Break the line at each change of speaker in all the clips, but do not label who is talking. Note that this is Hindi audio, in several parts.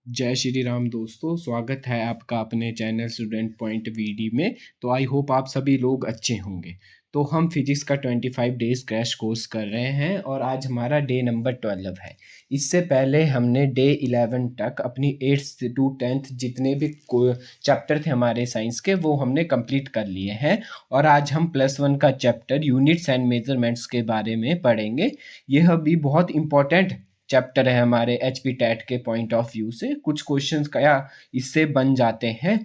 जय श्री राम दोस्तों, स्वागत है आपका अपने चैनल स्टूडेंट पॉइंट वीडी में। तो आई होप आप सभी लोग अच्छे होंगे। तो हम फिजिक्स का 25 डेज क्रैश कोर्स कर रहे हैं और आज हमारा डे नंबर 12 है। इससे पहले हमने डे 11 तक अपनी 8th to 10th जितने भी चैप्टर थे हमारे साइंस के वो हमने कंप्लीट कर लिए हैं। और आज हम +1 का चैप्टर यूनिट्स एंड मेजरमेंट्स के बारे में पढ़ेंगे। यह भी बहुत इंपॉर्टेंट चैप्टर है हमारे एचपी टैट के पॉइंट ऑफ व्यू से। कुछ क्वेश्चंस क्या इससे बन जाते हैं।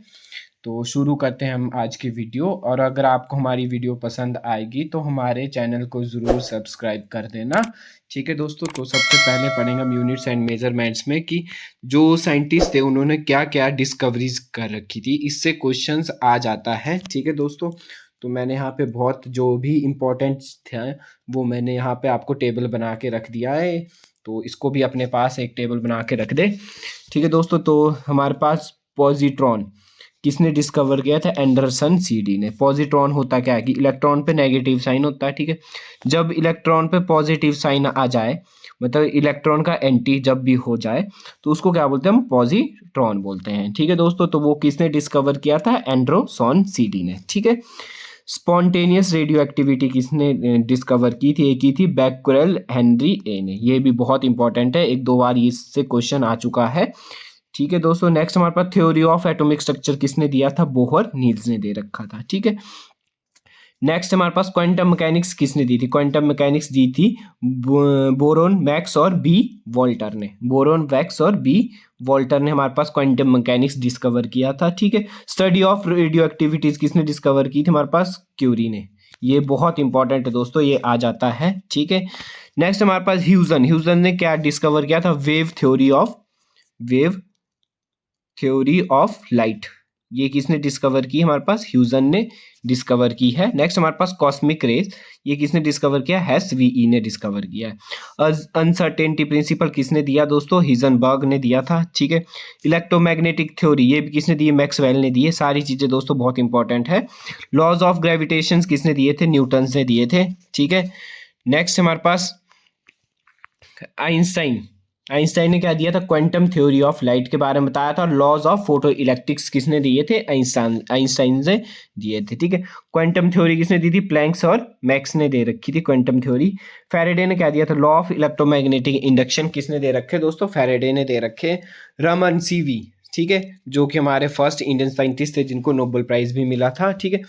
तो शुरू करते हैं हम आज की वीडियो। और अगर आपको हमारी वीडियो पसंद आएगी तो हमारे चैनल को ज़रूर सब्सक्राइब कर देना। ठीक है दोस्तों, तो सबसे पहले पढ़ेंगे हम यूनिट्स एंड मेजरमेंट्स में कि जो साइंटिस्ट थे उन्होंने क्या क्या डिस्कवरीज कर रखी थी। इससे क्वेश्चंस आ जाता है। ठीक है दोस्तों, तो मैंने यहाँ पे बहुत जो भी इम्पोर्टेंट थे वो मैंने यहाँ पे आपको टेबल बना के रख दिया है। तो इसको भी अपने पास एक टेबल बना के रख दे। ठीक है दोस्तों, तो हमारे पास पॉजिट्रॉन किसने डिस्कवर किया था? एंडरसन सीडी ने। पॉजिट्रॉन होता क्या है कि इलेक्ट्रॉन पे नेगेटिव साइन होता है। ठीक है, जब इलेक्ट्रॉन पे पॉजिटिव साइन आ जाए, मतलब इलेक्ट्रॉन का एंटी जब भी हो जाए तो उसको क्या बोलते हैं? हम पॉजिट्रॉन बोलते हैं। ठीक है दोस्तों, तो वो किसने डिस्कवर किया था? एंडरसन सीडी ने। ठीक है, स्पॉन्टेनियस रेडियो एक्टिविटी किसने डिस्कवर की थी? की थी बैक्यूरेल हेनरी ए ने। ये भी बहुत इंपॉर्टेंट है, एक दो बार इससे क्वेश्चन आ चुका है। ठीक है दोस्तों, नेक्स्ट हमारे पास थ्योरी ऑफ एटॉमिक स्ट्रक्चर किसने दिया था? बोहर नील्स ने दे रखा था। ठीक है, नेक्स्ट हमारे पास क्वांटम मैकेनिक्स किसने दी थी? क्वांटम मैकेनिक्स दी थी बोरोन, मैक्स और बी वॉल्टर ने। बोरोन, मैक्स और बी वॉल्टर ने हमारे पास क्वांटम मैकेनिक्स डिस्कवर किया था। ठीक है, स्टडी ऑफ रेडियो एक्टिविटीज किसने डिस्कवर की थी? हमारे पास क्यूरी ने। ये बहुत इंपॉर्टेंट है दोस्तों, ये आ जाता है। ठीक है, नेक्स्ट हमारे पास ह्यूजन। ह्यूजन ने क्या डिस्कवर किया था? Wave theory of light. ये किसने डिस्कवर की? हमारे पास ह्यूजन ने डिस्कवर की है। नेक्स्ट हमारे पास कॉस्मिक रेज, ये किसने डिस्कवर किया? हेसवीई ने डिस्कवर किया है। अनसर्टेनिटी प्रिंसिपल किसने दिया दोस्तों? हिजनबर्ग ने दिया था। ठीक है, इलेक्ट्रोमैग्नेटिक थ्योरी ये भी किसने दी? मैक्सवेल ने दी है। सारी चीजें दोस्तों बहुत इंपॉर्टेंट है। लॉज ऑफ ग्रेविटेशन किसने दिए थे? न्यूटन ने दिए थे। ठीक है, नेक्स्ट हमारे पास आइंस्टाइन। आइंस्टाइन ने क्या दिया था? क्वांटम थ्योरी ऑफ लाइट के बारे में बताया था। और लॉज ऑफ फोटो इलेक्ट्रिक्स किसने दिए थे? आइंस्टाइन ने दिए थे। ठीक है, क्वांटम थ्योरी किसने दी थी? प्लैंक्स और मैक्स ने दे रखी थी क्वांटम थ्योरी। फैराडे ने क्या दिया था? लॉ ऑफ इलेक्ट्रोमैग्नेटिक इंडक्शन किसने दे रखे दोस्तों? फैराडे ने दे रखे। रमन सीवी, ठीक है, जो कि हमारे फर्स्ट इंडियन साइंटिस्ट थे जिनको नोबेल प्राइज भी मिला था। ठीक है,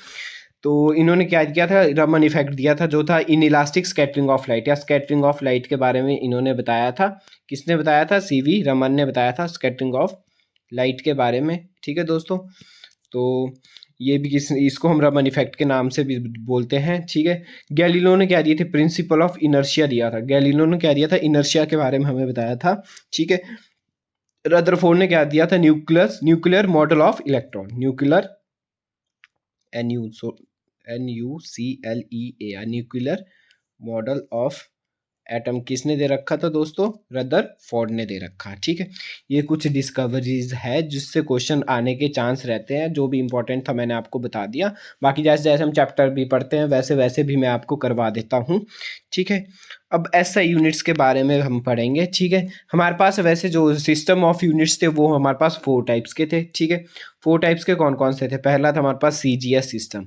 तो इन्होंने क्या किया था? रमन इफेक्ट दिया था जो था in elastic scattering of light, या स्कैटरिंग ऑफ लाइट के बारे में इन्होंने बताया था। किसने बताया था? सीवी रमन ने बताया था स्कैटरिंग ऑफ लाइट के बारे में। ठीक है दोस्तों, तो ये भी इसको हम रमन इफेक्ट के नाम से भी बोलते हैं। ठीक है, गैलीलियो ने क्या दिए थे? प्रिंसिपल ऑफ इनर्शिया दिया था। गैलीलियो ने क्या दिया था? इनर्शिया के बारे में हमें बताया था। ठीक है, रदरफोर्ड ने क्या दिया था? Nuclear model of electron. Nuclear NuClea nuclear model of atom किसने दे रखा था दोस्तों? रदरफोर्ड ने दे रखा। ठीक है, ये कुछ डिस्कवरीज है जिससे क्वेश्चन आने के चांस रहते हैं। जो भी इंपॉर्टेंट था मैंने आपको बता दिया। बाकी जैसे जैसे हम चैप्टर भी पढ़ते हैं वैसे वैसे भी मैं आपको करवा देता हूँ। ठीक है, अब SI यूनिट्स के बारे में हम पढ़ेंगे। ठीक है, हमारे पास वैसे जो सिस्टम ऑफ यूनिट्स थे वो हमारे पास 4 टाइप्स के थे। ठीक है, 4 टाइप्स के कौन कौन से थे? पहला था हमारे पास CGS सिस्टम।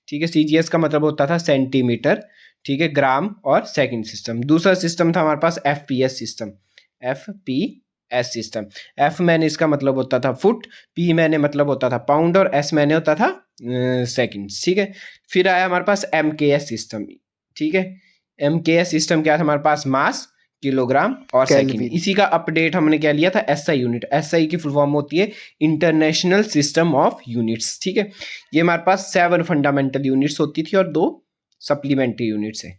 ठीक है, CGS का मतलब होता था सेंटीमीटर, ठीक है, ग्राम और सेकंड सिस्टम। दूसरा सिस्टम था हमारे पास FPS system. FPS system, F मैंने इसका मतलब होता था फुट, P मैंने मतलब होता था पाउंड और S मैंने होता था सेकंड। ठीक है, फिर आया हमारे पास MKS सिस्टम। ठीक है, MKS सिस्टम क्या था? हमारे पास मास, किलोग्राम और सेकंड। इसी का अपडेट हमने क्या लिया था? SI unit. SI की फुल फॉर्म होती है इंटरनेशनल सिस्टम ऑफ यूनिट्स। ठीक है, ये हमारे पास 7 फंडामेंटल यूनिट्स होती थी और 2 सप्लीमेंट्री यूनिट्स है।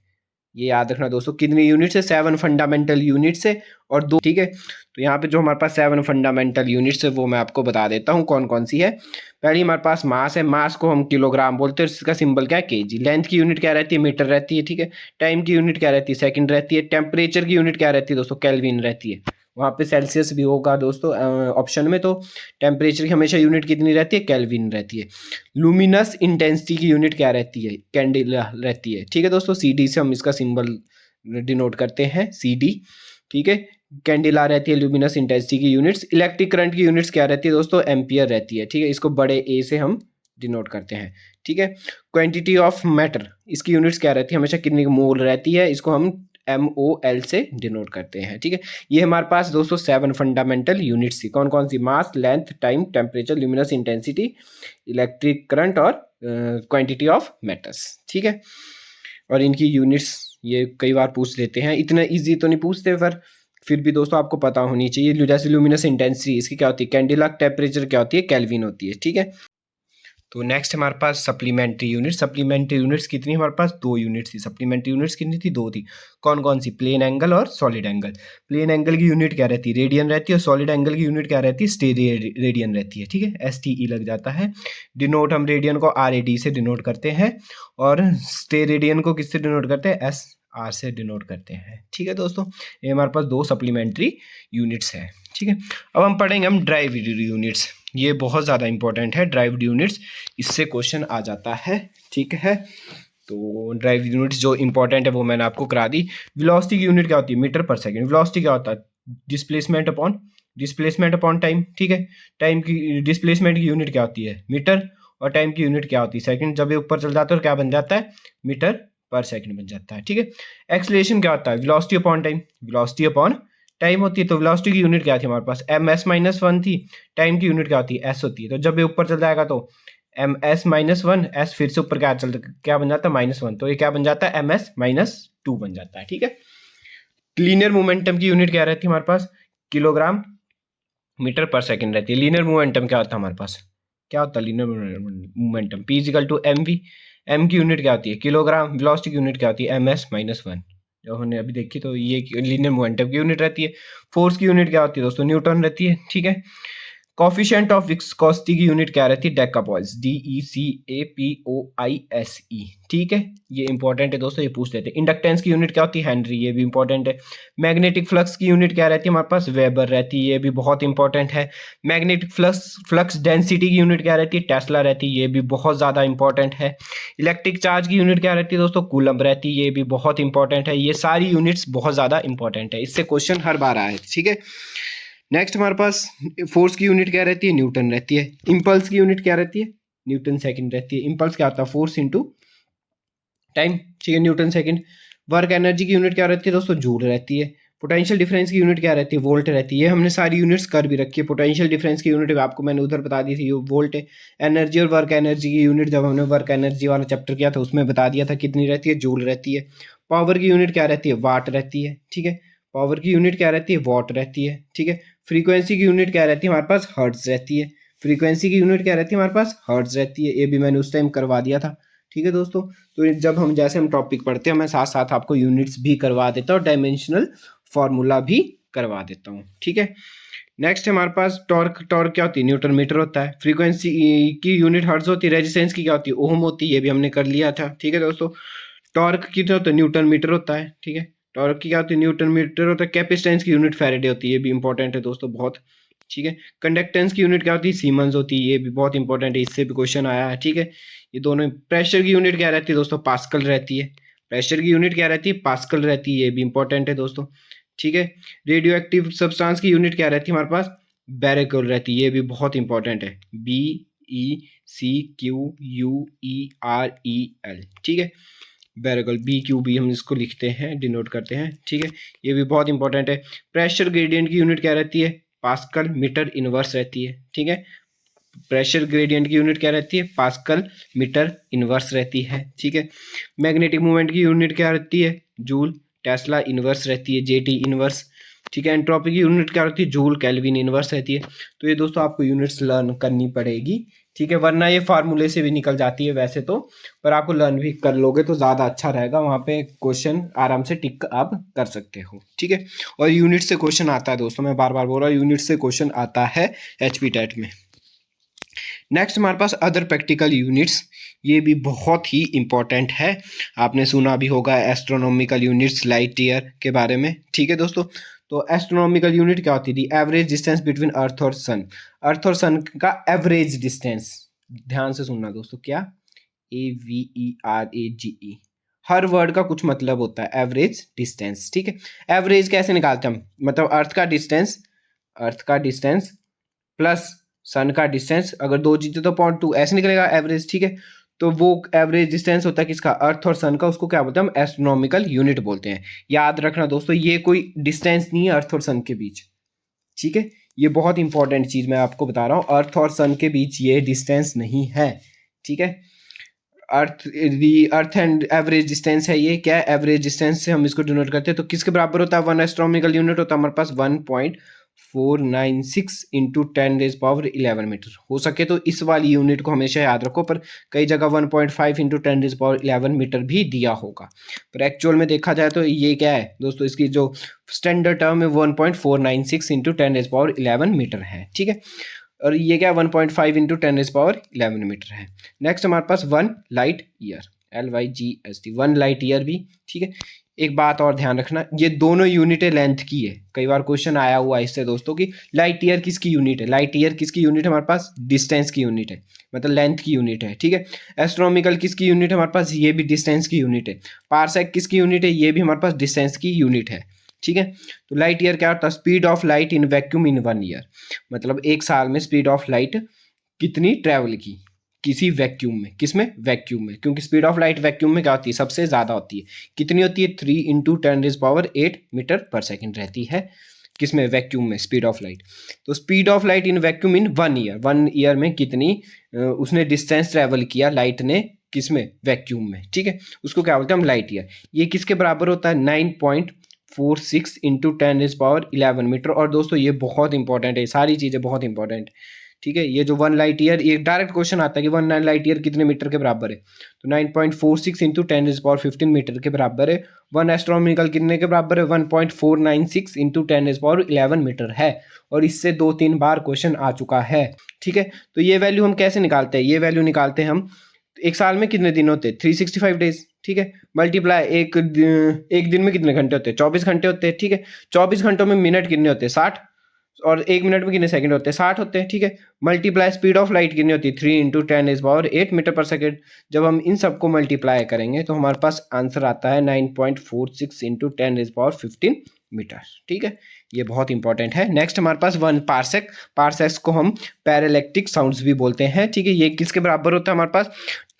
ये याद रखना दोस्तों, कितनी यूनिट्स है? 7 फंडामेंटल यूनिट्स है और 2। ठीक है, तो यहाँ पे जो हमारे पास 7 फंडामेंटल यूनिट्स है वो मैं आपको बता देता हूँ कौन कौन सी है। पहली हमारे पास मास है। मास को हम किलोग्राम बोलते हैं, इसका सिंबल क्या है? केजी। लेंथ की यूनिट क्या रहती है? मीटर रहती है। ठीक है, टाइम की यूनिट क्या रहती है? सेकंड रहती है। टेम्परेचर की यूनिट क्या रहती है दोस्तों? केल्विन रहती है। वहाँ पे सेल्सियस भी होगा दोस्तों ऑप्शन में। तो टेम्परेचर की हमेशा यूनिट कितनी रहती है? केल्विन रहती है। लुमिनस इंटेंसिटी की यूनिट क्या रहती है? कैंडेला रहती है। ठीक है दोस्तों, CD से हम इसका सिंबल डिनोट करते हैं, CD। ठीक है, कैंडिला रहती है ल्यूमिनस इंटेंसिटी की यूनिट्स। इलेक्ट्रिक करंट की यूनिट्स क्या रहती है दोस्तों, एम्पियर रहती है, ठीक है, इसको बड़े ए से हम डिनोट करते हैं, ठीक है। क्वांटिटी ऑफ मैटर, इसकी यूनिट्स क्या रहती है, हमेशा कितनी मोल रहती है, इसको हम MOL से डिनोट करते हैं, ठीक है। ये हमारे पास दोस्तों 7 फंडामेंटल यूनिट्स थी, कौन कौन सी, mass, length, time, temperature, luminous intensity, electric current और क्वांटिटी ऑफ मैटर्स, ठीक है। और इनकी यूनिट्स ये कई बार पूछ लेते हैं, इतना इजी तो नहीं पूछते पर फिर भी दोस्तों आपको पता होनी चाहिए। जैसे ल्यूमिनस इंटेंसिटी, इसकी क्या होती है, कैंडिला, टेम्परेचर क्या होती है, केल्विन होती है, ठीक है। तो नेक्स्ट हमारे पास सप्लीमेंट्री यूनिट। सप्लीमेंट्री यूनिट्स कितनी, हमारे पास 2 यूनिट्स थी। सप्लीमेंट्री यूनिट्स कितनी थी, 2 थी। कौन कौन सी, प्लेन एंगल और सॉलिड एंगल। प्लेन एंगल की यूनिट क्या रहती है, रेडियन रहती है, और सॉलिड एंगल की यूनिट क्या रहती है, रेडियन रहती है, ठीक है, STE लग जाता है। डिनोट हम रेडियन को RAD से डिनोट करते हैं, और रेडियन को किससे डिनोट करते हैं, SR से डिनोट करते हैं, ठीक है दोस्तों। ये हमारे पास 2 सप्लीमेंट्री यूनिट्स है, ठीक है। अब हम पढ़ेंगे हम ड्राइव्ड यूनिट्स, ये बहुत ज़्यादा इंपॉर्टेंट है ड्राइव्ड यूनिट्स, इससे क्वेश्चन आ जाता है, ठीक है। तो ड्राइव्ड यूनिट्स जो इंपॉर्टेंट है वो मैंने आपको करा दी। वेलोसिटी की यूनिट क्या होती है, मीटर पर सेकंड। वेलोसिटी क्या होता है, डिस्प्लेसमेंट अपॉन टाइम, ठीक है। टाइम की डिस्प्लेसमेंट की यूनिट क्या होती है, मीटर, और टाइम की यूनिट क्या होती है, सेकंड। जब ये ऊपर चल जाता है तो क्या बन जाता है, मीटर पर सेकंड बन जाता है, ठीक है। एक्सेलरेशन क्या होता है, velocity upon time, velocity upon time होती है। तो वेलोसिटी की यूनिट क्या थी हमारे पास, ms-1 थी। टाइम की यूनिट क्या होती है, s होती है। तो जब ये ऊपर चल जाएगा तो ms-1, s फिर से ऊपर क्या बन जाता है, -1, तो ये क्या बन जाता है, ms-2 बन जाता है, ठीक है। लीनियर मोमेंटम की यूनिट क्या रहती है हमारे पास, किलोग्राम मीटर पर सेकंड रहती है। लीनियर मोमेंटम क्या होता है हमारे पास, क्या होता है लीनियर मोमेंटम, P=mv। m की यूनिट क्या होती है, किलोग्राम। वेलोसिटी की यूनिट क्या होती है, ms-1, जो हमने अभी देखी। तो ये लीनियर मोमेंटम की यूनिट रहती है। फोर्स की यूनिट क्या होती है दोस्तों, न्यूटन रहती है, ठीक है। कोफिशिएंट ऑफ विस्कोसिटी की यूनिट क्या रहती है, डेकापॉइस, DECAPOISE, ठीक है। ये इंपॉर्टेंट है दोस्तों, ये पूछ लेते हैं। इंडक्टेंस की यूनिट क्या होती है, हेनरी, ये भी इंपॉर्टेंट है। मैग्नेटिक फ्लक्स की यूनिट क्या रहती है हमारे पास, वेबर रहती है, ये भी बहुत इंपॉर्टेंट है। मैग्नेटिक फ्लक्स डेंसिटी की यूनिट क्या रहती है, टेस्ला रहती है, ये भी बहुत ज़्यादा इंपॉर्टेंट है। इलेक्ट्रिक चार्ज की यूनिट क्या रहती है दोस्तों, कूलम्ब रहती है, ये भी बहुत इंपॉर्टेंट है। ये सारी यूनिट्स बहुत ज़्यादा इंपॉर्टेंट है, इससे क्वेश्चन हर बार आए, ठीक है। नेक्स्ट हमारे पास फोर्स की यूनिट क्या रहती है, न्यूटन रहती है। इंपल्स की यूनिट क्या रहती है, न्यूटन सेकंड रहती है। इंपल्स क्या होता है, फोर्स इनटू टाइम, ठीक है, न्यूटन सेकंड। वर्क एनर्जी की यूनिट क्या रहती है दोस्तों, जूल रहती है। पोटेंशियल डिफरेंस की यूनिट क्या रहती है, वोल्ट रहती है। ये हमने सारी यूनिट्स कर भी रखी है। पोटेंशियल डिफरेंस की यूनिट आपको मैंने उधर बता दी थी, वोल्ट है। एनर्जी और वर्क एनर्जी की यूनिट जब हमने वर्क एनर्जी वाला चैप्टर किया था उसमें बता दिया था कितनी रहती है, जूल रहती है। पावर की यूनिट क्या रहती है, वाट रहती है, ठीक है। पावर की यूनिट क्या रहती है, वॉट रहती है, ठीक है। फ्रीक्वेंसी की यूनिट क्या रहती है हमारे पास, हर्ट्ज रहती है। फ्रीक्वेंसी की यूनिट क्या रहती है हमारे पास, हर्ट्ज रहती है। ये भी मैंने उस टाइम करवा दिया था, ठीक है दोस्तों। तो जब हम जैसे हम टॉपिक पढ़ते हैं मैं साथ साथ आपको यूनिट्स भी करवा देता हूँ, डायमेंशनल फार्मूला भी करवा देता हूँ, ठीक है। नेक्स्ट हमारे पास टॉर्क। टॉर्क क्या होती है, न्यूटन मीटर होता है। फ्रीक्वेंसी की यूनिट हर्ट्ज होती है। रेजिस्टेंस की क्या होती है, ओम होती है, ये भी हमने कर लिया था, ठीक है दोस्तों। टॉर्क की क्या होता है, न्यूटन मीटर होता है, ठीक है। टॉर्क की क्या होती है, न्यूटन मीटर होता है। कैपेसिटेंस की यूनिट फैराडे होती है, ये भी इंपॉर्टेंट है दोस्तों बहुत, ठीक है। कंडक्टेंस की यूनिट क्या होती है, सीमेंस होती है, ये भी बहुत इंपॉर्टेंट है, इससे भी क्वेश्चन आया है, ठीक है। ये दोनों। प्रेशर की यूनिट क्या रहती है दोस्तों, पास्कल रहती है। प्रेशर की यूनिट क्या रहती है, पास्कल रहती है, ये भी इंपॉर्टेंट है दोस्तों, ठीक है। रेडियो एक्टिव सब्सटेंस की यूनिट क्या रहती है हमारे पास, बेरेकल रहती है, ये भी बहुत इंपॉर्टेंट है, BECQUEREL, ठीक है। बेरेकल, BQB हम इसको लिखते हैं, डिनोट करते हैं, ठीक है। ये भी बहुत इंपॉर्टेंट है। प्रेशर ग्रेडियंट की यूनिट क्या रहती है, पास्कल मीटर इनवर्स रहती है, ठीक है। प्रेशर ग्रेडियंट की यूनिट क्या रहती है, पास्कल मीटर इनवर्स रहती है, ठीक है। मैग्नेटिक मूवमेंट की यूनिट क्या रहती है, जूल। टेस्ला इनवर्स रहती है, JT इनवर्स, ठीक है। एंट्रोपी की यूनिट क्या रहती है, जूल। केल्विन इनवर्स रहती है। तो ये दोस्तों आपको यूनिट्स लर्न करनी पड़ेगी, ठीक है, वरना ये फार्मूले से भी निकल जाती है वैसे तो, पर आपको लर्न भी कर लोगे तो ज़्यादा अच्छा रहेगा, वहाँ पे क्वेश्चन आराम से टिक आप कर सकते हो, ठीक है। और यूनिट से क्वेश्चन आता है दोस्तों, मैं बार बार बोल रहा हूँ, यूनिट से क्वेश्चन आता है HP टेट में। नेक्स्ट हमारे पास अदर प्रैक्टिकल यूनिट्स, ये भी बहुत ही इंपॉर्टेंट है। आपने सुना भी होगा एस्ट्रोनॉमिकल यूनिट्स, लाइट ईयर के बारे में, ठीक है दोस्तों। तो एस्ट्रोनॉमिकल यूनिट क्या होती थी, एवरेज डिस्टेंस बिटवीन अर्थ और सन। अर्थ और सन का एवरेज डिस्टेंस, ध्यान से सुनना दोस्तों, क्या, AVERAGE, हर वर्ड का कुछ मतलब होता है। एवरेज डिस्टेंस, ठीक है। एवरेज कैसे निकालते हैं हम, मतलब अर्थ का डिस्टेंस प्लस सन का डिस्टेंस, अगर दो जीते तो 0.2 ऐसे निकलेगा एवरेज, ठीक है। तो वो एवरेज डिस्टेंस होता है किसका, अर्थ और सन का, उसको क्या बोलते हैं हम, एस्ट्रोनॉमिकल यूनिट बोलते हैं। याद रखना दोस्तों, ये कोई डिस्टेंस नहीं है अर्थ और सन के बीच, ठीक है। ये बहुत इंपॉर्टेंट चीज मैं आपको बता रहा हूँ, अर्थ और सन के बीच ये डिस्टेंस नहीं है, ठीक है। अर्थ एंड एवरेज डिस्टेंस है, ये क्या है, एवरेज डिस्टेंस से हम इसको डिनोट करते हैं। तो किसके बराबर होता है, 1 एस्ट्रोनॉमिकल यूनिट होता है हमारे पास 1.496 इंटू 10⁻11 मीटर। हो सके तो इस वाली यूनिट को हमेशा याद रखो, पर कई जगह 1.5 इंटू 10⁻11 मीटर भी दिया होगा, पर एक्चुअल में देखा जाए तो ये क्या है दोस्तों, इसकी जो स्टैंडर्ड टर्म है 1.496 इंटू 10⁻11 मीटर है, ठीक है। और ये क्या 1.5 इंटू 10⁻11 मीटर है। नेक्स्ट हमारे पास 1 light year, LYGST, 1 light year भी, ठीक है। एक बात और ध्यान रखना, ये दोनों यूनिटें लेंथ की है। कई बार क्वेश्चन आया हुआ है इससे दोस्तों कि लाइट ईयर किसकी यूनिट है, लाइट ईयर किसकी यूनिट है, हमारे पास डिस्टेंस की यूनिट है, मतलब लेंथ की यूनिट है, ठीक है। एस्ट्रोनॉमिकल किसकी यूनिट है हमारे पास, ये भी डिस्टेंस की यूनिट है। पारसेक किसकी यूनिट है, ये भी हमारे पास डिस्टेंस की यूनिट है, ठीक है। तो लाइट ईयर क्या होता है, speed of light in vacuum in 1 year, मतलब एक साल में स्पीड ऑफ लाइट कितनी ट्रेवल की किसी वैक्यूम में, किसमें, वैक्यूम में, क्योंकि स्पीड ऑफ लाइट वैक्यूम में क्या होती है, सबसे ज्यादा होती है। कितनी होती है, 3 इंटू 10⁸8 मीटर पर सेकेंड रहती है, किसमें, वैक्यूम में, स्पीड ऑफ लाइट। तो speed of light in vacuum in 1 year, 1 year में कितनी उसने डिस्टेंस ट्रेवल किया लाइट ने, किसमें, वैक्यूम में, ठीक है। उसको क्या बोलते हैं हम, लाइट ईयर। ये किसके बराबर होता है, 9.46 इंटू 10⁻11 मीटर। और दोस्तों ये बहुत इंपॉर्टेंट है, सारी चीजें बहुत इंपॉर्टेंट, ठीक है। ये जो 1 लाइट ईयर, ये डायरेक्ट क्वेश्चन आता है कि 1 लाइट ईयर कितने मीटर के बराबर है, तो 9.46 इंटू 10⁻15 मीटर के बराबर है। 1 एस्ट्रोनॉमिकल कितने के बराबर है, 1.496 इंटू 10⁻11 मीटर है। और इससे 2-3 बार क्वेश्चन आ चुका है, ठीक है। तो ये वैल्यू हम कैसे निकालते हैं, ये वैल्यू निकालते हैं हम, एक साल में कितने दिन होते हैं, 365 डेज, ठीक है। मल्टीप्लाई एक दिन में कितने घंटे होते हैं, 24 घंटे होते हैं, ठीक है। 24 घंटों में मिनट कितने होते हैं, 60, और एक मिनट में कितने सेकंड होते हैं, 60 होते हैं, ठीक है। मल्टीप्लाई स्पीड ऑफ लाइट कितनी होती है, 3 इंटू 10⁸8 मीटर पर सेकेंड। जब हम इन सबको मल्टीप्लाई करेंगे तो हमारे पास आंसर आता है 9.46 इंटू 10⁻15 मीटर, ठीक है। ये बहुत इंपॉर्टेंट है। नेक्स्ट हमारे पास 1 पार्सेक, पार्सेक्स को हम पैरेलैक्टिक साउंड्स भी बोलते हैं, ठीक है। ये किसके बराबर होता है हमारे पास,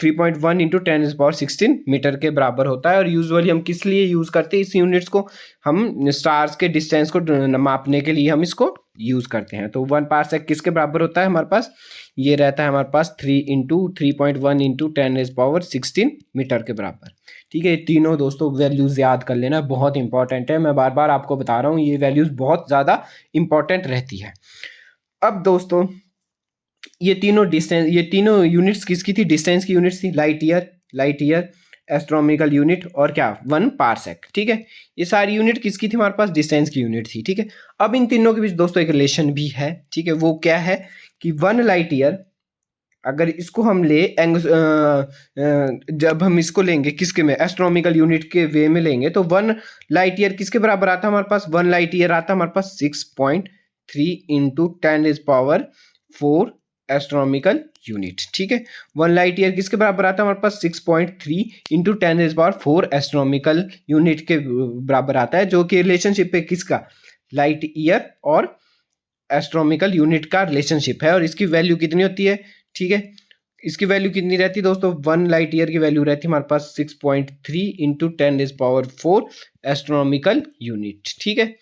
3.1 इंटू 10⁻16 मीटर के बराबर होता है। और यूजुअली हम किस लिए यूज करते हैं इस यूनिट्स को, हम स्टार्स के डिस्टेंस को मापने के लिए हम इसको यूज करते हैं। तो 1 पार्सेक किसके बराबर होता है हमारे पास, ये रहता है हमारे पास 3.1 इंटू 10⁻16 मीटर के बराबर, ठीक है। ये तीनों दोस्तों वैल्यूज याद कर लेना, बहुत इंपॉर्टेंट है, मैं बार बार आपको बता रहा हूँ, ये वैल्यूज बहुत ज्यादा इंपॉर्टेंट रहती है। अब दोस्तों ये तीनों यूनिट्स किसकी थी, डिस्टेंस की यूनिट्स थी, लाइट ईयर, एस्ट्रोनॉमिकल यूनिट और क्या 1 पार्सेक, ठीक है। ये सारी यूनिट किसकी थी हमारे पास, डिस्टेंस की यूनिट थी, ठीक है। अब इन तीनों के बीच दोस्तों एक रिलेशन भी है, ठीक है। वो क्या है कि 1 लाइट ईयर, अगर इसको हम जब हम इसको लेंगे किसके में, एस्ट्रोनॉमिकल यूनिट के वे में लेंगे, तो 1 लाइट ईयर किसके बराबर आता है हमारे पास, 1 लाइट ईयर आता है हमारे पास 6.3 इंटू 10⁻4 एस्ट्रोनॉमिकल यूनिट, ठीक है। 1 लाइट ईयर किसके बराबर आता है हमारे पास, 6.3 इंटू 10⁻4 एस्ट्रोनॉमिकल यूनिट के बराबर आता है, जो कि रिलेशनशिप है किसका, लाइट ईयर और एस्ट्रोनॉमिकल यूनिट का रिलेशनशिप है। और इसकी वैल्यू कितनी होती है, ठीक है। इसकी वैल्यू कितनी रहती है दोस्तों, 1 लाइट ईयर की वैल्यू रहती है हमारे पास 6.3 इंटू 10⁻4 एस्ट्रोनॉमिकल यूनिट, ठीक है।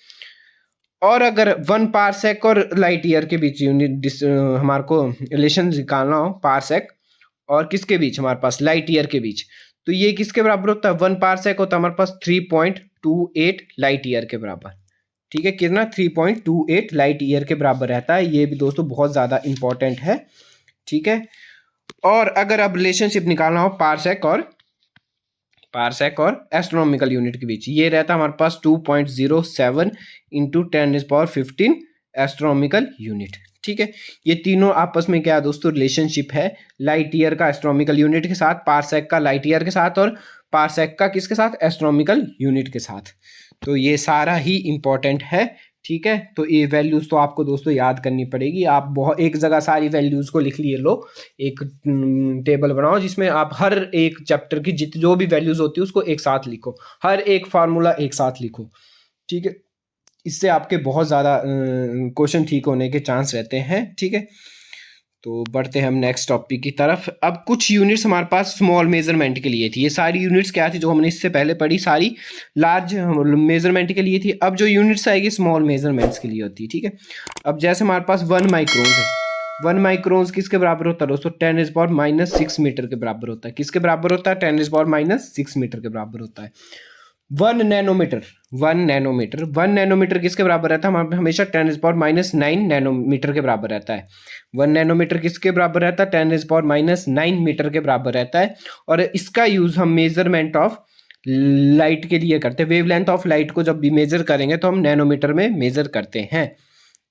और अगर 1 पारसेक और लाइट ईयर के बीच यूनिट हमारे को रिलेशन निकालना हो, पारसेक और किसके बीच, हमारे पास लाइट ईयर के बीच, तो ये किसके बराबर होता है, 1 पारसेक होता है हमारे पास 3.28 लाइट ईयर के बराबर, ठीक है। कितना, 3.28 लाइट ईयर के बराबर रहता है। ये भी दोस्तों बहुत ज्यादा इंपॉर्टेंट है, ठीक है। और अगर अब रिलेशनशिप निकालना हो पारसेक और एस्ट्रोनॉमिकल यूनिट के बीच, ये रहता है हमारे पास 2.07 इंटू 10⁻15 एस्ट्रोनॉमिकल यूनिट, ठीक है। ये तीनों आपस में क्या दोस्तों रिलेशनशिप है, लाइट ईयर का एस्ट्रोनॉमिकल यूनिट के साथ, पारसेक का लाइट ईयर के साथ, और पारसेक का किसके साथ, एस्ट्रोनॉमिकल यूनिट के साथ। तो ये सारा ही इंपॉर्टेंट है, ठीक है। तो ये वैल्यूज़ तो आपको दोस्तों याद करनी पड़ेगी। आप बहुत एक जगह सारी वैल्यूज़ को लिख लिए लो, एक टेबल बनाओ जिसमें आप हर एक चैप्टर की जो भी वैल्यूज़ होती है उसको एक साथ लिखो, हर एक फार्मूला एक साथ लिखो, ठीक है। इससे आपके बहुत ज़्यादा क्वेश्चन ठीक होने के चांस रहते हैं, ठीक है। तो बढ़ते हैं हम नेक्स्ट टॉपिक की तरफ। अब कुछ यूनिट्स हमारे पास स्मॉल मेजरमेंट के लिए थी। ये सारी यूनिट्स क्या थी जो हमने इससे पहले पढ़ी, सारी लार्ज मेजरमेंट के लिए थी। अब जो यूनिट्स आएगी स्मॉल मेजरमेंट्स के लिए होती है, ठीक है। अब जैसे हमारे पास 1 माइक्रोन है, 1 माइक्रोन किसके बराबर होता है दोस्तों? 10⁻⁻6 मीटर के बराबर होता है। किसके बराबर होता है? 10⁻⁻6 मीटर के बराबर होता है। 1 नैनोमीटर, 1 नैनोमीटर किसके बराबर रहता है? हमेशा 10⁻⁻9 नैनोमीटर के बराबर रहता है। 1 नैनोमीटर किसके बराबर रहता है? 10⁻⁹ मीटर के बराबर रहता है। और इसका यूज हम मेजरमेंट ऑफ लाइट के लिए करते हैं। वेवलेंथ ऑफ लाइट को जब भी मेजर करेंगे तो हम नैनोमीटर में मेजर करते हैं,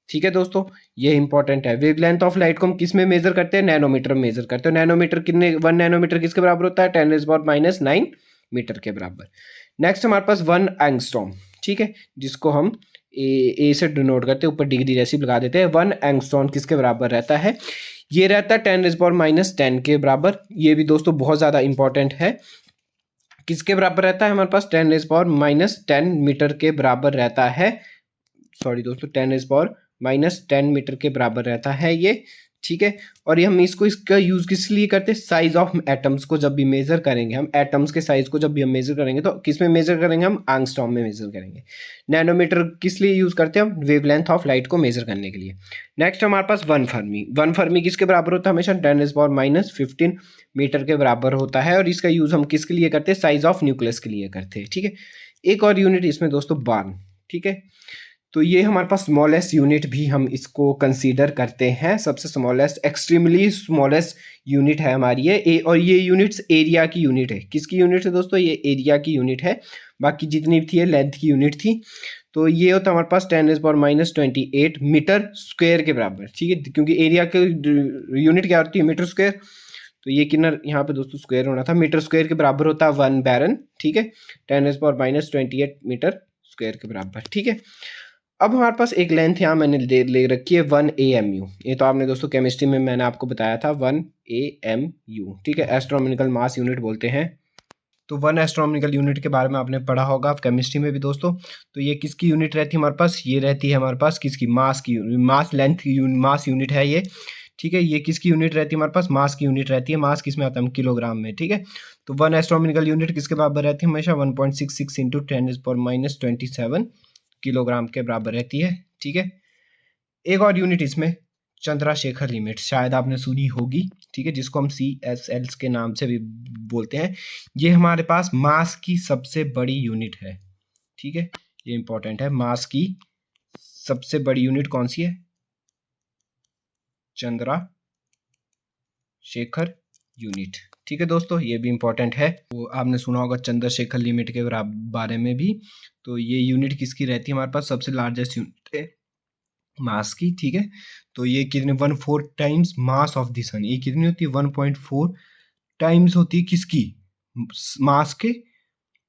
ठीक है दोस्तों। ये इंपॉर्टेंट है। वेवलेंथ ऑफ लाइट को हम किस में मेजर करते हैं? नैनोमीटर में मेजर करते हैं। नैनोमीटर कितने, 1 नैनोमीटर किसके बराबर होता है? 10⁻⁹ मीटर के बराबर। नेक्स्ट हमारे पास 1 एंगस्ट्रॉम, ठीक है, जिसको हम ए से डिनोट करते हैं, ऊपर डिग्री जैसी लगा देते हैं। 1 एंगस्ट्रॉम किसके बराबर रहता है? ये रहता है 10⁻⁻10 के बराबर। ये भी दोस्तों बहुत ज़्यादा इंपॉर्टेंट है। किसके बराबर रहता है हमारे पास? 10⁻⁻10 मीटर के बराबर रहता है। सॉरी दोस्तों, 10⁻⁻10 मीटर के बराबर रहता है ये, ठीक है। और ये हम इसका यूज किस लिए करते हैं? साइज ऑफ एटम्स को जब भी मेजर करेंगे हम, एटम्स के साइज को जब भी हम मेजर करेंगे तो किस में मेजर करेंगे? हम एंगस्ट्रॉम में मेजर करेंगे। नैनोमीटर किस लिए यूज करते हैं हम? वेवलेंथ ऑफ लाइट को मेजर करने के लिए। नेक्स्ट हमारे पास 1 फर्मी। 1 फर्मी किसके बराबर होता है? हमेशा 10⁻⁻15 मीटर के बराबर होता है। और इसका यूज हम किसके लिए करते हैं? साइज ऑफ न्यूक्लियस के लिए करते हैं, ठीक है। एक और यूनिट इसमें दोस्तों बार्न, ठीक है। तो ये हमारे पास स्मॉलेस्ट यूनिट भी हम इसको कंसीडर करते हैं। सबसे स्मॉलेस्ट, एक्सट्रीमली स्मॉलेस्ट यूनिट है हमारी ये। और ये यूनिट्स एरिया की यूनिट है। किसकी यूनिट है दोस्तों? ये एरिया की यूनिट है। बाकी जितनी थी ये लेंथ की यूनिट थी। तो ये होता है हमारे पास 10⁻⁻28 मीटर स्क्वायर के बराबर, ठीक है। क्योंकि एरिया की यूनिट क्या होती है? Metre square. तो ये कितना यहाँ पे दोस्तों स्क्वायर होना था। मीटर स्क्वायर के बराबर होता है 1 बैरन, ठीक है। 10⁻⁻28 मीटर स्क्वायर के बराबर, ठीक है। अब हमारे पास एक लेंथ यहाँ मैंने ले रखी है 1 AMU। ये तो आपने दोस्तों केमिस्ट्री में मैंने आपको बताया था 1 AMU, ठीक है। एस्ट्रोनॉमिकल मास यूनिट बोलते हैं। तो 1 एस्ट्रोनॉमिकल यूनिट के बारे में आपने पढ़ा होगा आप केमिस्ट्री में भी दोस्तों। तो ये किसकी यूनिट रहती है हमारे पास? ये रहती है हमारे पास किसकी? मास की, मास लेंथ की मास यूनिट है ये, ठीक है। ये किसकी यूनिट रहती है हमारे पास? मास की यूनिट रहती है। मास किस में आता है? किलोग्राम में, ठीक है। तो 1 एस्ट्रोनॉमिकल यूनिट किसके बराबर रहती है? हमेशा 1.66 इंटू 10⁻⁻27 किलोग्राम के बराबर रहती है, ठीक है। एक और यूनिट इसमें चंद्रशेखर लिमिट, शायद आपने सुनी होगी, ठीक है, जिसको हम CSL के नाम से भी बोलते हैं। ये हमारे पास मास की सबसे बड़ी यूनिट है, ठीक है। ये इंपॉर्टेंट है। मास की सबसे बड़ी यूनिट कौन सी है? चंद्रशेखर यूनिट, ठीक है दोस्तों। ये भी इंपॉर्टेंट है। वो आपने सुना होगा चंद्रशेखर लिमिट के बारे में भी। तो ये यूनिट किसकी रहती है हमारे पास? सबसे लार्जेस्ट यूनिट है मास की, ठीक है। तो ये कितने? 1/4 टाइम्स मास ऑफ द सन। ये कितनी होती है? 1.4 टाइम्स होती है किसकी? मास के,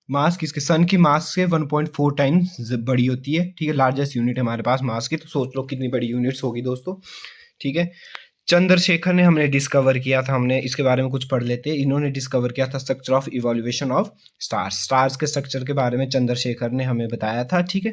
मास किसके? सन की मास से 1.4 टाइम्स बड़ी होती है, ठीक है। लार्जेस्ट यूनिट है हमारे पास मास की। तो सोच लो कितनी बड़ी यूनिट्स होगी दोस्तों, ठीक है। चंद्रशेखर ने हमने डिस्कवर किया था, हमने इसके बारे में कुछ पढ़ लेते हैं। इन्होंने डिस्कवर किया था structure of evolution of stars. Stars के स्ट्रक्चर के बारे में चंद्रशेखर ने हमें बताया था, ठीक है।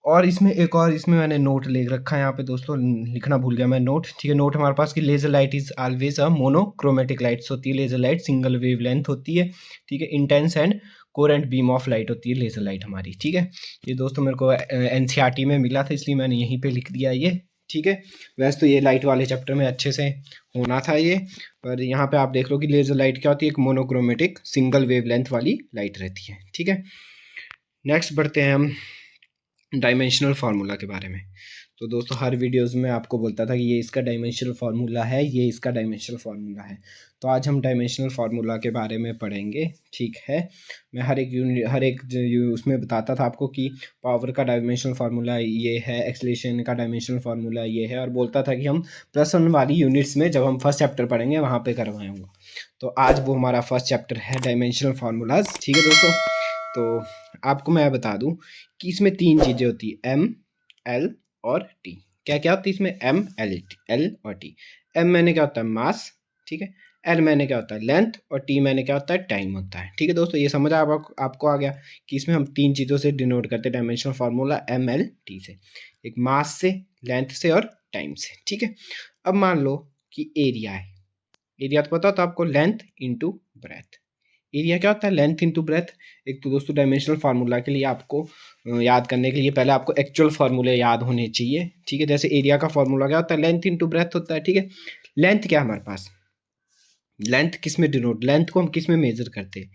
और इसमें एक और इसमें मैंने नोट ले रखा है यहाँ पे दोस्तों, लिखना भूल गया मैं नोट, ठीक है। नोट हमारे पास कि laser light is always a monochromatic lights होती है। Laser light single wavelength होती है, ठीक है। Intense and coherent beam of light होती है लेजर लाइट हमारी, ठीक है। ये दोस्तों मेरे को NCERT में मिला था, इसलिए मैंने यहीं पे लिख दिया ये, ठीक है। वैसे तो ये लाइट वाले चैप्टर में अच्छे से होना था ये, पर यहाँ पे आप देख लो कि लेजर लाइट क्या होती है? एक मोनोक्रोमेटिक सिंगल वेव लेंथ वाली लाइट रहती है, ठीक है। नेक्स्ट बढ़ते हैं हम डायमेंशनल फार्मूला के बारे में। तो दोस्तों हर वीडियोस में आपको बोलता था कि ये इसका डायमेंशनल फार्मूला है, ये इसका डायमेंशनल फार्मूला है। तो आज हम डायमेंशनल फार्मूला के बारे में पढ़ेंगे, ठीक है। मैं हर एक उसमें बताता था आपको कि पावर का डायमेंशनल फार्मूला ये है, एक्सेलरेशन का डायमेंशनल फार्मूला ये है, और बोलता था कि हम +1 वाली यूनिट्स में जब हम फर्स्ट चैप्टर पढ़ेंगे वहाँ पे करवाऊँगा। तो आज वो हमारा फर्स्ट चैप्टर है डायमेंशनल फार्मूलाज, ठीक है दोस्तों। तो आपको मैं बता दूं कि इसमें 3 चीज़ें होती है, M, एल और टी। क्या क्या होती है इसमें, एम एल एल और टी। एम मैंने क्या होता है मास, ठीक है, एल मैंने क्या होता है लेंथ, और टी मैंने क्या होता है टाइम होता है। ठीक है दोस्तों, ये समझ आपको आ गया कि इसमें हम तीन चीज़ों से डिनोट करते हैं dimensional formula M L T से, एक मास से, लेंथ से और टाइम से। ठीक है, अब मान लो कि एरिया है, एरिया तो पता होता है आपको, लेंथ इंटू ब्रेथ। एरिया क्या होता है, लेंथ इंटू ब्रेथ। एक तो दोस्तों डायमेंशनल फार्मूला के लिए आपको याद करने के लिए पहले आपको एक्चुअल फार्मूले याद होने चाहिए। ठीक है, जैसे एरिया का फार्मूला क्या होता है, लेंथ इंटू ब्रेथ होता है। ठीक है, लेंथ क्या है हमारे पास, लेंथ किस में डिनोट, लेंथ को हम किस में मेजर करते हैं,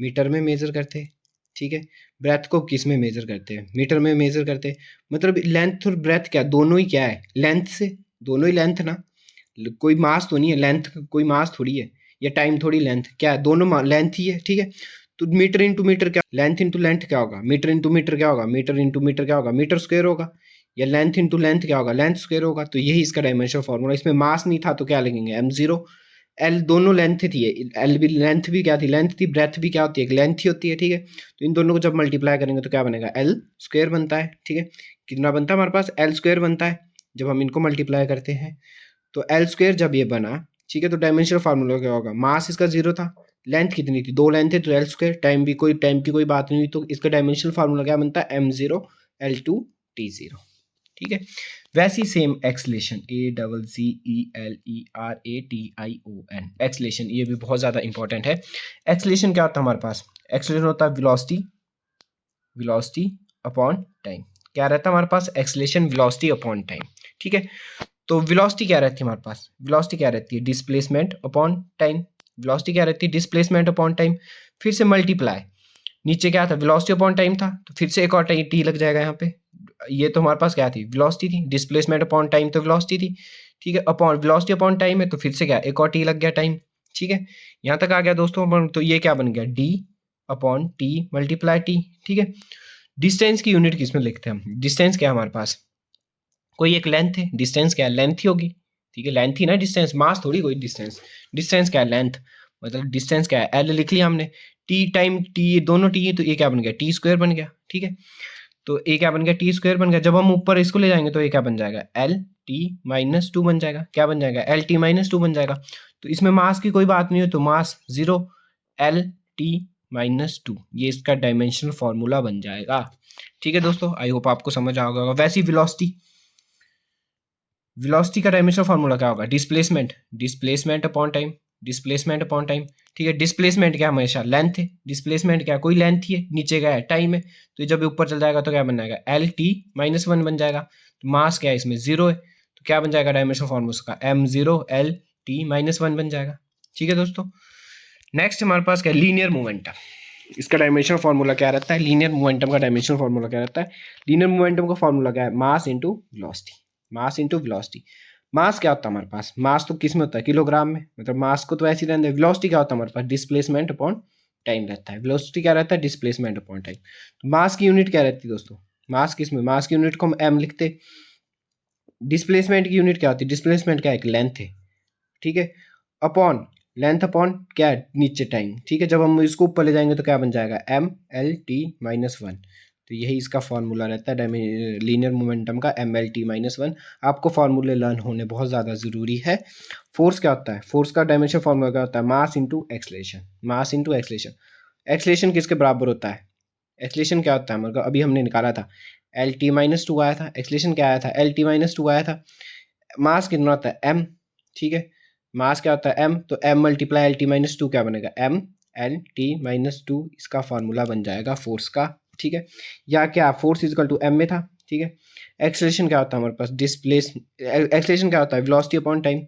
मीटर में मेजर करते हैं। ठीक है, ब्रेथ को किस में मेजर करते हैं, मीटर में मेजर करते हैं। मतलब लेंथ और ब्रेथ क्या दोनों ही क्या है, लेंथ से, दोनों ही लेंथ ना, कोई मास तो नहीं है, लेंथ कोई मास थोड़ी है, या टाइम थोड़ी, लेंथ क्या है, दोनों लेंथ ही है। ठीक है, तो मीटर इंटू मीटर क्या, लेंथ इंटू लेंथ क्या होगा, मीटर इंटू मीटर क्या होगा, मीटर इंटू मीटर क्या होगा, मीटर स्क्वायर होगा, या लेंथ इंटू लेंथ क्या होगा, लेंथ स्क्वायर होगा। तो यही इसका डायमेंशन फॉर्मूला। इसमें मास नहीं था तो क्या लगेंगे, एम जीरो। एल दोनों लेंथ थी, एल भी लेंथ भी क्या थी, लेंथ थी, ब्रेथ भी क्या होती है, एक लेंथ ही होती है। ठीक है, तो इन दोनों को जब मल्टीप्लाई करेंगे तो क्या बनेगा, एल स्क्वायर बनता है। ठीक है, कितना बनता है हमारे पास, एल स्क्वायर बनता है जब हम इनको मल्टीप्लाई करते हैं। तो एल स्क्वायर जब ये बना, ठीक है, तो डायमेंशनल फार्मूला क्या होगा, मास इसका जीरो था, लेंथ कितनी थी, दो लेंथ है तो एल स्क्वायर, टाइम की कोई बात नहीं हुई, तो इसका डायमेंशनल फार्मूला क्या बनता है, M zero L two T zero. ठीक है, वैसी same acceleration, A double C E L E R A T I O N, acceleration, ये भी बहुत ज़्यादा इंपॉर्टेंट है। एक्सलेशन क्या होता है हमारे पास, एक्सलेशन होता है वेलोसिटी, वेलोसिटी अपॉन टाइम। क्या रहता है हमारे पास, एक्सलेशन वेलोसिटी अपॉन टाइम। ठीक है, तो वेलोसिटी क्या रहती है हमारे पास, वेलोसिटी क्या रहती है, डिस्प्लेसमेंट अपॉन टाइम। वेलोसिटी क्या रहती है, डिस्प्लेसमेंट अपॉन टाइम, फिर से मल्टीप्लाई, नीचे क्या था, वेलोसिटी अपॉन टाइम था, तो फिर से एक और टी लग जाएगा यहाँ पे। ये तो हमारे पास क्या थी, वेलोसिटी थी, डिस्प्लेसमेंट अपॉन टाइम तो वेलोसिटी थी। ठीक है, अपॉन वेलोसिटी अपॉन टाइम है तो फिर से क्या, एक और टी लग गया टाइम। ठीक है, यहाँ तक आ गया दोस्तों, तो ये क्या बन गया, D upon T multiply T. ठीक है, डिस्टेंस की यूनिट किसमें लिखते हैं हम, डिस्टेंस क्या है हमारे पास, कोई एक लेंथ है, डिस्टेंस क्या है, लेंथ ही होगी। ठीक है, लेंथ ही ना, डिस्टेंस, मास थोड़ी कोई डिस्टेंस, डिस्टेंस क्या है, लेंथ, मतलब डिस्टेंस क्या है, एल लिख लिया हमने, टी टाइम टी, दोनों टी है तो ये क्या बन गया, टी स्क्वायर बन गया। ठीक है, तो ए क्या बन गया, टी स्क्वायर बन गया। जब हम ऊपर इसको ले जाएंगे तो ये क्या बन जाएगा, एल टी माइनस टू बन जाएगा। क्या बन जाएगा, एल टी माइनस टू बन जाएगा। तो इसमें मास की कोई बात नहीं हो तो mass zero, L T minus to, ये इसका डायमेंशनल फॉर्मूला बन जाएगा। ठीक है दोस्तों, आई होप आपको समझ आ गया होगा। वैसी वेलोसिटी, वेलोसिटी का डायमेंशनल फार्मूला क्या होगा, displacement, displacement upon time, displacement upon time. ठीक है, डिस्प्लेसमेंट क्या हमेशा लेंथ है, डिस्प्लेसमेंट क्या कोई लेंथ ही है, नीचे क्या है टाइम है, तो जब ऊपर चल जाएगा तो क्या बन जाएगा, एल टी माइनस वन बन जाएगा। तो मास क्या है इसमें, जीरो है, तो क्या बन जाएगा डायमेंशनल फार्मूला का, M zero L T minus one बन जाएगा। ठीक है दोस्तों, नेक्स्ट हमारे पास क्या, लीनियर मोमेंटम। इसका डायमेंशनल फार्मूला क्या रहता है, लीनियर मोमेंटम का डायमेंशनल फार्मूला क्या रहता है, लीनियर मोमेंटम का फार्मूला क्या है, mass into velocity, mass into velocity. Mass क्या होता है हमारे पास, मास तो किस में होता है, किलोग्राम में, मतलब मास को तो ऐसे ही रहने दे। वेलोसिटी क्या होता है हमारे पास, डिस्प्लेसमेंट अपॉन टाइम रहता है। वेलोसिटी क्या रहता है, डिस्प्लेसमेंट अपॉन टाइम। तो मास की यूनिट क्या रहती है दोस्तों, मास किस में, मास की यूनिट को हम एम लिखते। डिस्प्लेसमेंट की यूनिट क्या होती है, डिस्प्लेसमेंट क्या है, एक लेंथ है। ठीक है, अपॉन लेंथ अपॉन क्या है, नीचे टाइम। ठीक है, जब हम इसको ऊपर ले जाएंगे तो क्या बन जाएगा, M L T minus one. तो यही इसका फॉर्मूला रहता है लीनियर मोमेंटम का, M L T minus one. आपको फार्मूले लर्न होने बहुत ज़्यादा ज़रूरी है। फोर्स क्या होता है, फोर्स का डायमेंशन फॉर्मूला क्या होता है, mass into acceleration, mass into acceleration. Acceleration किसके बराबर होता है, एक्सलेशन क्या होता है हमारे, अभी हमने निकाला था एल टी माइनस टू आया था, एक्सलेशन क्या आया था, एल टी माइनस टू आया था। मास कितना होता है, एम। ठीक है, मास क्या होता है, एम, तो M multiply L T minus two क्या बनेगा, M L T minus two, इसका फार्मूला बन जाएगा फोर्स का। ठीक है, या क्या, फोर्स इजकल टू एम में था। ठीक है, एक्सलेशन क्या होता है हमारे पास, एक्सलेशन क्या होता है, वेलोसिटी अपॉन टाइम।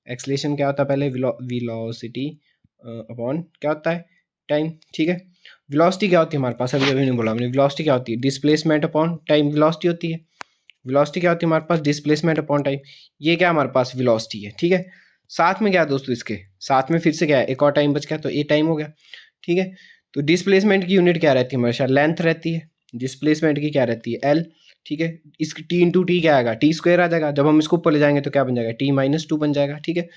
एक्सलेशन क्या होता है, पहले वेलोसिटी अपॉन क्या होता है, टाइम। ठीक है, वेलोसिटी क्या होती है हमारे पास, अभी अभी नहीं बोला हमने, वेलोसिटी क्या होती है, डिस्प्लेसमेंट अपॉन टाइम वेलोसिटी होती है। वेलोसिटी क्या होती है हमारे पास, डिस्प्लेसमेंट अपॉन टाइम। ये क्या हमारे पास वेलोसिटी है। ठीक है, साथ में क्या है दोस्तों, इसके साथ में फिर से क्या है, एक और टाइम बच गया, तो ये टाइम हो गया। ठीक है, तो डिस्प्लेसमेंट की यूनिट क्या रहती है हमारे साथ, लेंथ रहती है। डिस्प्लेसमेंट की क्या रहती है, एल। ठीक है, इसकी टी इंटू टी क्या आएगा, टी स्क्वायर आ जाएगा। जब हम इसको ऊपर ले जाएंगे तो क्या बन जाएगा, टी माइनस टू बन जाएगा। ठीक है,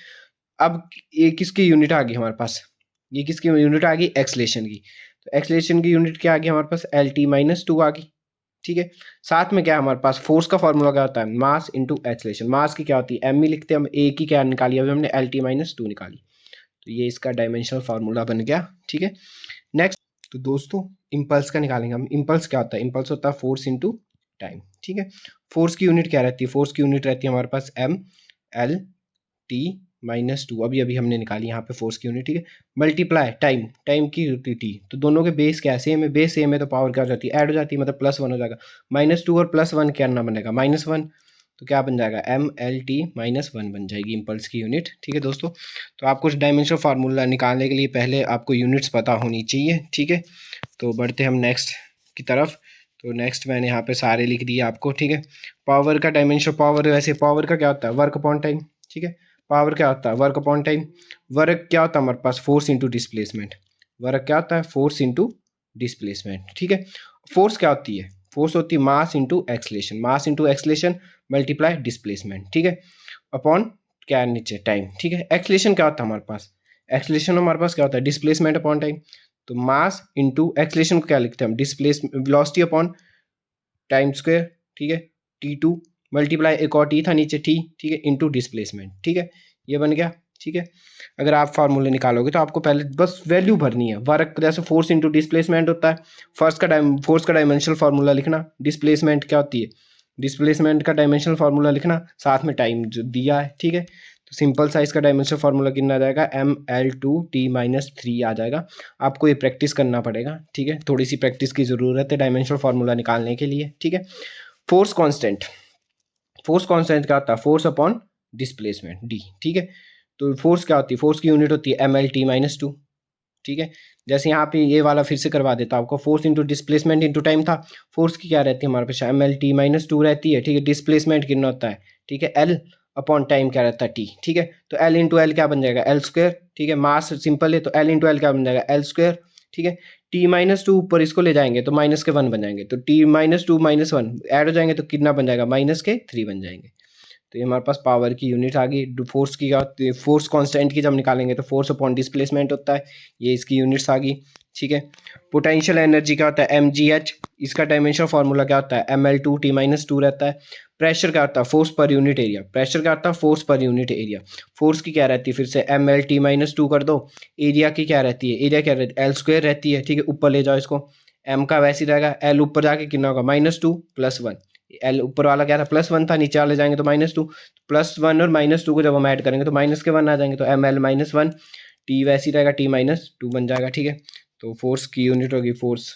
अब ये किसकी यूनिट आ गई हमारे पास, ये किसकी यूनिट आ गई, एक्सलेशन की। तो एक्सलेशन की यूनिट क्या आ गई हमारे पास, एल टी माइनस टू आ गई। ठीक है। साथ में क्या है हमारे पास फोर्स का फॉर्मूला क्या होता है, मास इंटू एक्सेलरेशन। मास की क्या होती है एम ही लिखते हैं हम, ए की क्या निकाली अभी हमने एल टी माइनस टू निकाली, तो ये इसका डायमेंशनल फार्मूला बन गया। ठीक है। नेक्स्ट तो दोस्तों इम्पल्स का निकालेंगे हम। इम्पल्स क्या होता है, इम्पल्स होता है फोर्स इंटू टाइम। ठीक है। फोर्स की यूनिट क्या रहती है, फोर्स की यूनिट रहती है हमारे पास M L T minus two, अभी अभी हमने निकाली यहाँ पे फोर्स की यूनिट। ठीक है। मल्टीप्लाई टाइम, टाइम की होती टी, तो दोनों के बेस क्या सेम है, बेस सेम है तो पावर क्या हो जाती है ऐड हो जाती है, मतलब प्लस वन हो जाएगा। माइनस टू और प्लस वन क्या ना बनेगा माइनस वन, तो क्या बन जाएगा M L T minus one बन जाएगी इम्पल्स की यूनिट। ठीक है दोस्तों, तो आपको डायमेंशनल फार्मूला निकालने के लिए पहले आपको यूनिट्स पता होनी चाहिए। ठीक है। तो बढ़ते हम नेक्स्ट की तरफ। तो नेक्स्ट मैंने यहाँ पे सारे लिख दिए आपको। ठीक है। पावर का डायमेंशन, पावर वैसे पावर का क्या होता है वर्क अपॉन टाइम। ठीक है। पावर क्या होता है वर्क अपॉन टाइम। वर्क क्या होता है हमारे पास फोर्स इंटू डिस्प्लेसमेंट। वर्क क्या होता है फोर्स इंटू डिस्प्लेसमेंट। ठीक है। फोर्स क्या होती है, फोर्स होती है mass into acceleration, mass into acceleration multiply displacement. ठीक है। अपॉन क्या नीचे टाइम। ठीक है। एक्सलेशन क्या होता है हमारे पास, एक्सलेशन हमारे पास क्या होता है डिस्प्लेसमेंट अपॉन टाइम, तो मास इंटू एक्सलेशन को क्या लिखते हैं हम displace velocity upon time square. ठीक है। टी टू मल्टीप्लाई एक और टी था नीचे टी, ठीक है, इंटू डिस्प्लेसमेंट। ठीक है। ये बन गया। ठीक है। अगर आप फार्मूले निकालोगे तो आपको पहले बस वैल्यू भरनी है। वर्क जैसे फोर्स इंटू डिस्प्लेसमेंट होता है, फोर्स का डायमेंशनल फार्मूला लिखना, डिस्प्लेसमेंट क्या होती है डिस्प्लेसमेंट का डायमेंशनल फार्मूला लिखना, साथ में टाइम जो दिया है। ठीक है। तो सिंपल साइज का डायमेंशनल फार्मूला कितना आ जाएगा M L two T minus three आ जाएगा। आपको ये प्रैक्टिस करना पड़ेगा। ठीक है। थोड़ी सी प्रैक्टिस की ज़रूरत है डायमेंशनल फार्मूला निकालने के लिए। ठीक है। फोर्स कांस्टेंट, फोर्स कांस्टेंट क्या होता है फोर्स अपॉन डिस्प्लेसमेंट डी। ठीक है। तो फोर्स क्या होती है, फोर्स की यूनिट होती है M L T minus two. ठीक है। जैसे यहाँ पे ये वाला फिर से करवा देता हूँ आपको, force into displacement into time था। फोर्स की क्या रहती है हमारे पास M L T minus two रहती है। ठीक है। डिस्प्लेसमेंट कितना होता है, ठीक है, एल अपॉन टाइम क्या रहता है टी। ठीक है। तो एल इंटू एल क्या बन जाएगा एल स्क्वायर। ठीक है। मास सिंपल है तो एल इंटू एल क्या बन जाएगा एल स्क्वायर। ठीक है। टी माइनस टू ऊपर इसको ले जाएंगे तो माइनस के वन बन जाएंगे, तो T minus to minus one add हो जाएंगे तो कितना बन जाएगा माइनस के थ्री बन जाएंगे। तो ये हमारे पास पावर की यूनिट आ गई। फोर्स की क्या, फोर्स कांस्टेंट की जब निकालेंगे तो फोर्स अपॉन डिस्प्लेसमेंट होता है, ये इसकी यूनिट्स आ गई। ठीक है। पोटेंशियल एनर्जी क्या होता है एम जी एच, इसका डायमेंशन फार्मूला क्या होता है M L two T minus two रहता है। प्रेशर क्या होता है force per unit area, pressure क्या होता है force per unit area. Force की क्या रहती है फिर से M L T minus two कर दो, एरिया की क्या रहती है एरिया क्या रहती है एल स्क्वायर रहती है। ठीक है। ऊपर ले जाओ इसको, एम का वैसे ही रहेगा, एल ऊपर जाके कितना होगा minus two plus one, L ऊपर वाला क्या था प्लस वन था, नीचे वाले जाएंगे तो माइनस टू, प्लस वन और माइनस टू को जब हम ऐड करेंगे तो माइनस के वन आ जाएंगे, तो M L minus one, T वैसे ही रहेगा टी माइनस टू बन जाएगा। ठीक है। तो फोर्स की यूनिट होगी फोर्स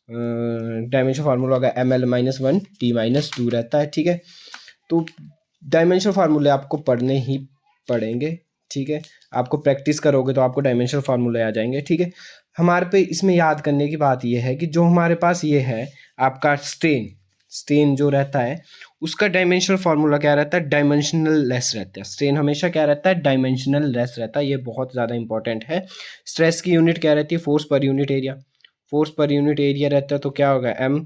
डायमेंशन फार्मूला होगा M L minus one T minus two रहता है। ठीक है। तो डायमेंशन फार्मूले आपको पढ़ने ही पड़ेंगे। ठीक है। आपको प्रैक्टिस करोगे तो आपको डायमेंशन फार्मूले आ जाएंगे। ठीक है। हमारे पे इसमें याद करने की बात यह है कि जो हमारे पास ये है आपका स्ट्रेन, स्ट्रेन जो रहता है उसका डायमेंशनल फार्मूला क्या रहता है डायमेंशनल लेस रहता है। स्ट्रेन हमेशा क्या रहता है डायमेंशनल लेस रहता है, ये बहुत ज़्यादा इंपॉर्टेंट है। स्ट्रेस की यूनिट क्या रहती है force per unit area, force per unit area रहता है तो क्या होगा M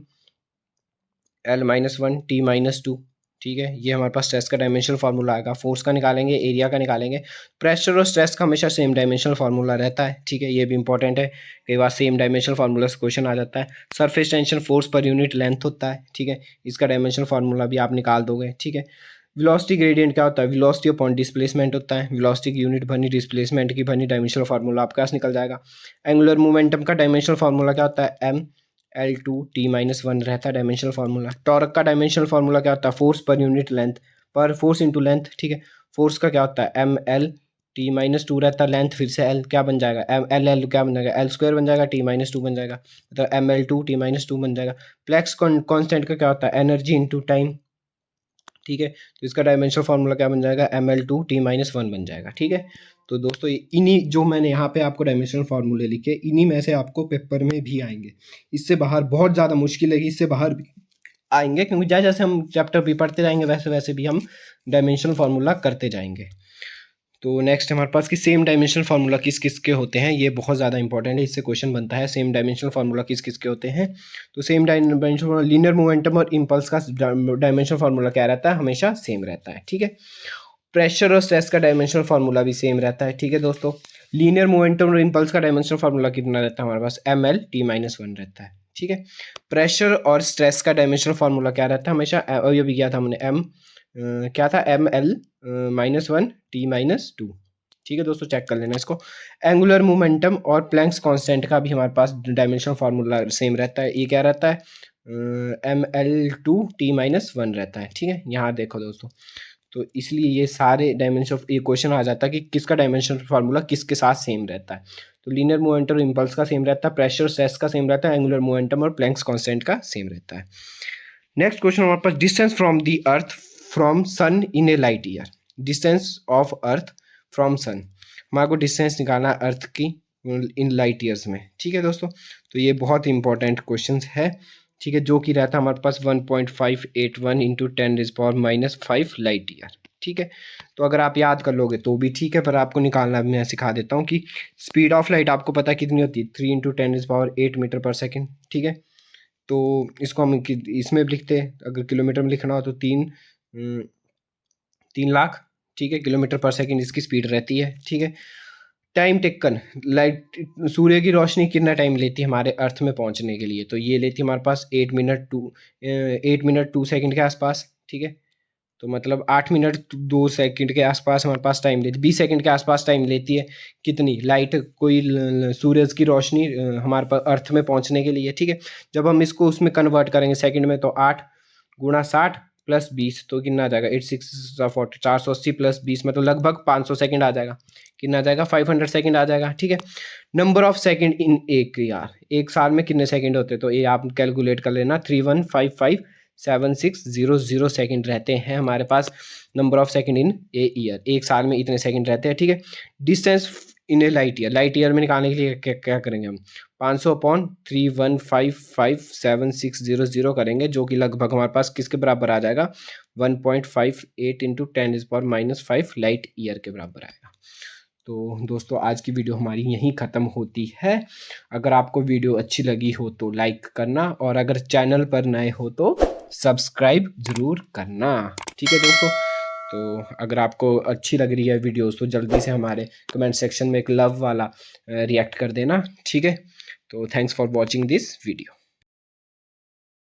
L minus one T minus two. ठीक है। ये हमारे पास स्ट्रेस का डायमेंशनल फार्मूला आएगा। फोर्स का निकालेंगे, एरिया का निकालेंगे, प्रेशर और स्ट्रेस का हमेशा सेम डायमेंशनल फार्मूला रहता है। ठीक है। ये भी इंपॉर्टेंट है, कई बार सेम डायमेंशनल फार्मूला से क्वेश्चन आ जाता है। Surface tension force per unit length होता है। ठीक है। इसका डायमेंशनल फार्मूला भी आप निकाल दोगे। ठीक है। वेलोसिटी ग्रेडियंट क्या होता है वेलोसिटी अपॉन डिस्प्लेसमेंट होता है, वेलोसिटी की यूनिट भरनी, डिस्प्लेसमेंट की भरनी, डायमेंशनल फार्मूला आपके पास निकल जाएगा। एंगुलर मोमेंटम का डायमेंशनल फार्मूला क्या होता है M L two T minus one रहता है डायमेंशनल फार्मूला। टॉर्क का डायमेंशनल फार्मूला क्या होता है force per unit length, per force into length. ठीक है। फोर्स का क्या होता है M L T minus two रहता है, लेंथ फिर से एल क्या बन जाएगा एम एल एल क्या बन जाएगा एल स्क्वायर बन जाएगा, टी माइनस टू बन जाएगा, मतलब M L two T minus two बन जाएगा। प्लेक्स कॉन्स्टेंट का क्या होता है एनर्जी इंटू टाइम। ठीक है। तो इसका डायमेंशनल फार्मूला क्या बन जाएगा M L two T minus one बन जाएगा। ठीक है। तो दोस्तों इन्हीं जो मैंने यहाँ पे आपको डायमेंशनल फार्मूले लिखे इन्हीं में से आपको पेपर में भी आएंगे, इससे बाहर बहुत ज़्यादा मुश्किल है कि इससे बाहर भी आएंगे, क्योंकि जैसे जैसे हम चैप्टर भी पढ़ते जाएंगे वैसे वैसे भी हम डायमेंशनल फार्मूला करते जाएंगे। तो नेक्स्ट हमारे पास कि सेम डायमेंशनल फार्मूला किस किस के होते हैं, ये बहुत ज़्यादा इंपॉर्टेंट है, इससे क्वेश्चन बनता है। सेम डायमेंशनल फार्मूला किस किस के होते हैं, तो सेम डायमेंशनल लीनियर मोमेंटम और इम्पल्स का डायमेंशनल फार्मूला क्या रहता है हमेशा सेम रहता है। ठीक है। प्रेशर और स्ट्रेस का डायमेंशनल फार्मूला भी सेम रहता है। ठीक है दोस्तों। लीनियर मोमेंटम और इम्पल्स का डायमेंशनल फार्मूला कितना रहता है हमारे पास M L T minus one रहता है। ठीक है। प्रेशर और स्ट्रेस का डायमेंशनल फार्मूला क्या रहता है हमेशा, ये भी किया था हमने, एम क्या था, एम एल -1 टी -2। ठीक है दोस्तों, चेक कर लेना इसको। एंगुलर मोमेंटम और प्लैंक्स कांस्टेंट का भी हमारे पास डायमेंशनल फार्मूला सेम रहता है। ये क्या रहता है, ml2t-1 रहता है। ठीक है, यहाँ देखो दोस्तों, तो इसलिए ये सारे डायमेंशन ऑफ ये क्वेश्चन आ जाता है कि किसका डायमेंशन फार्मूला किसके साथ सेम रहता है। तो लीनियर मोमेंटम और इम्पल्स का सेम रहता है, प्रेशर स्ट्रेस का सेम रहता है, एंगुलर मोमेंटम और प्लैंक्स कांस्टेंट का सेम रहता है। नेक्स्ट क्वेश्चन हमारे पास, distance from the earth from sun in a light year. Distance of earth from sun, हमारे को डिस्टेंस निकालना है अर्थ की इन लाइट ईयर्स में। ठीक है दोस्तों, तो ये बहुत इंपॉर्टेंट क्वेश्चन है। ठीक है, जो कि रहता है हमारे पास 1.581 इंटू 10⁻⁵ लाइट ईयर। ठीक है, तो अगर आप याद कर लोगे तो भी ठीक है, पर आपको निकालना भी मैं सिखा देता हूँ कि स्पीड ऑफ लाइट आपको पता है कितनी होती है, 3 इंटू 10⁸ मीटर पर सेकेंड। ठीक है, तो इसको हम इसमें भी लिखते हैं, अगर किलोमीटर में लिखना हो तो 3 लाख, ठीक है, किलोमीटर पर सेकेंड इसकी स्पीड रहती है। ठीक है, टाइम टेकन, लाइट सूर्य की रोशनी कितना टाइम लेती है हमारे अर्थ में पहुंचने के लिए, तो ये लेती है हमारे पास 8 मिनट 2 सेकंड के आसपास। ठीक है, तो मतलब 8 मिनट 2 सेकंड के आसपास हमारे पास टाइम लेती है, 20 सेकंड के आसपास टाइम लेती है कितनी लाइट, कोई सूरज की रोशनी हमारे पास अर्थ में पहुंचने के लिए। ठीक है, जब हम इसको उसमें कन्वर्ट करेंगे सेकंड में, तो 8 गुणा 60 प्लस 20, तो कितना आ जाएगा, 8×6=40, 480 प्लस 20 में तो लगभग 500 सेकंड आ जाएगा। कितना आ जाएगा, 500 सेकंड आ जाएगा। ठीक है, नंबर ऑफ सेकंड इन एक यार, एक साल में कितने सेकंड होते हैं, तो ये आप कैलकुलेट कर लेना, 31557600 सेकंड रहते हैं हमारे पास number of second in a year, एक साल में इतने सेकंड रहते हैं। ठीक है, distance in a light year, light year में निकालने के लिए क्या क्या करेंगे हम, 500/31557,600 करेंगे, जो कि लगभग हमारे पास किसके बराबर आ जाएगा, 1.58 इंटू 10⁻⁵ लाइट ईयर के बराबर आएगा। तो दोस्तों, आज की वीडियो हमारी यहीं ख़त्म होती है। अगर आपको वीडियो अच्छी लगी हो तो लाइक करना, और अगर चैनल पर नए हो तो सब्सक्राइब ज़रूर करना। ठीक है दोस्तों, तो अगर आपको अच्छी लग रही है वीडियोस तो जल्दी से हमारे कमेंट सेक्शन में एक लव वाला रिएक्ट कर देना। ठीक है, तो thanks for watching this video.